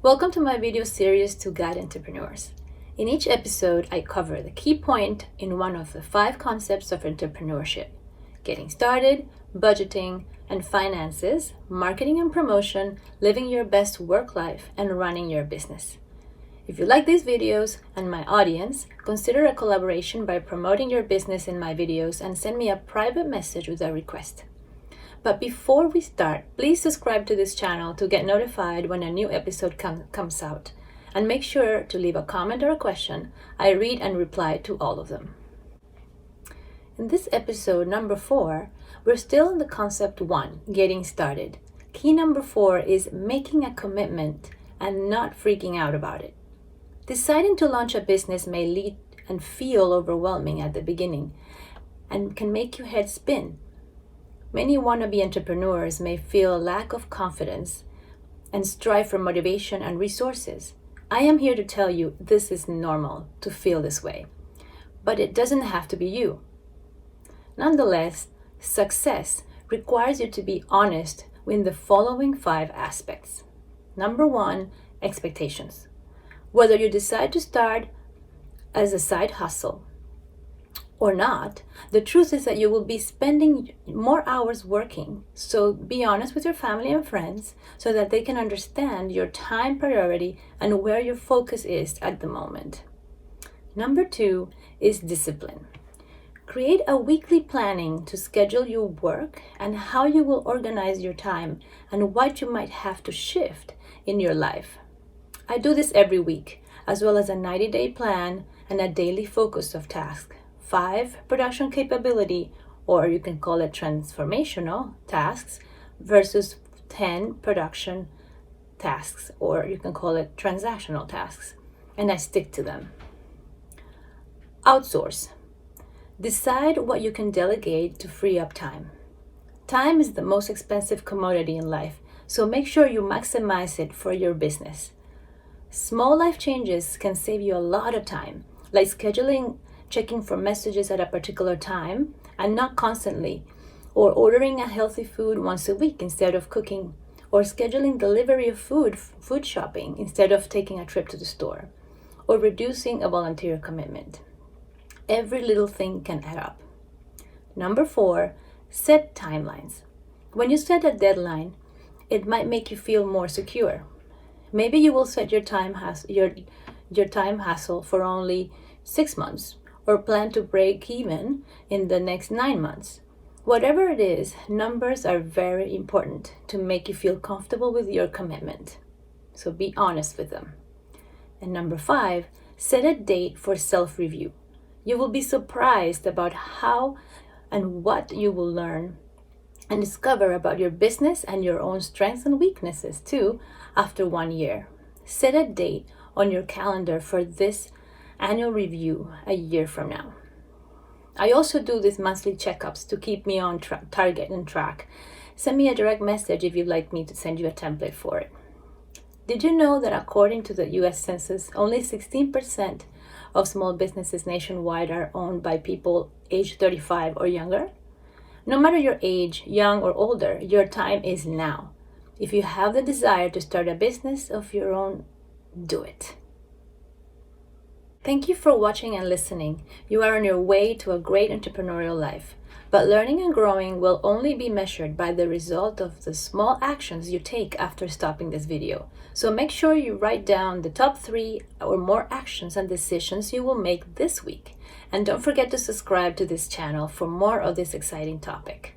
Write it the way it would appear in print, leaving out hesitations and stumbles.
Welcome to my video series to guide entrepreneurs. In each episode, I cover the key point in one of the 5 concepts of entrepreneurship: getting started, budgeting and finances, marketing and promotion, living your best work life, and running your business. If you like these videos and my audience, consider a collaboration by promoting your business in my videos and send me a private message with a request. But before we start, please subscribe to this channel to get notified when a new episode comes out. And make sure to leave a comment or a question. I read and reply to all of them. In this episode, number 4, we're still in the concept 1, getting started. Key number 4 is making a commitment and not freaking out about it. Deciding to launch a business may lead and feel overwhelming at the beginning and can make your head spin. Many wannabe entrepreneurs may feel a lack of confidence and strive for motivation and resources. I am here to tell you this is normal to feel this way, but it doesn't have to be you. Nonetheless, success requires you to be honest with the following 5 aspects. Number 1, expectations. Whether you decide to start as a side hustle or not, the truth is that you will be spending more hours working. So be honest with your family and friends so that they can understand your time priority and where your focus is at the moment. Number 2 is discipline. Create a weekly planning to schedule your work and how you will organize your time and what you might have to shift in your life. I do this every week, as well as a 90-day plan and a daily focus of tasks. 5 production capability, or you can call it transformational tasks, versus 10 production tasks, or you can call it transactional tasks. And I stick to them. Outsource. Decide what you can delegate to free up time. Time is the most expensive commodity in life, so make sure you maximize it for your business. Small life changes can save you a lot of time, like checking for messages at a particular time and not constantly, or ordering a healthy food once a week instead of cooking, or scheduling delivery of food shopping instead of taking a trip to the store, or reducing a volunteer commitment. Every little thing can add up. Number 4, set timelines. When you set a deadline, it might make you feel more secure. Maybe you will set your time hustle for only 6 months, or plan to break even in the next 9 months. Whatever it is, numbers are very important to make you feel comfortable with your commitment. So be honest with them. And number 5, set a date for self-review. You will be surprised about how and what you will learn and discover about your business and your own strengths and weaknesses too after 1 year. Set a date on your calendar for this annual review a year from now. I also do these monthly checkups to keep me on target and track. Send me a direct message if you'd like me to send you a template for it. Did you know that according to the US Census, only 16% of small businesses nationwide are owned by people age 35 or younger? No matter your age, young or older, your time is now. If you have the desire to start a business of your own, do it. Thank you for watching and listening. You are on your way to a great entrepreneurial life. But learning and growing will only be measured by the result of the small actions you take after stopping this video. So make sure you write down the top 3 or more actions and decisions you will make this week. And don't forget to subscribe to this channel for more of this exciting topic.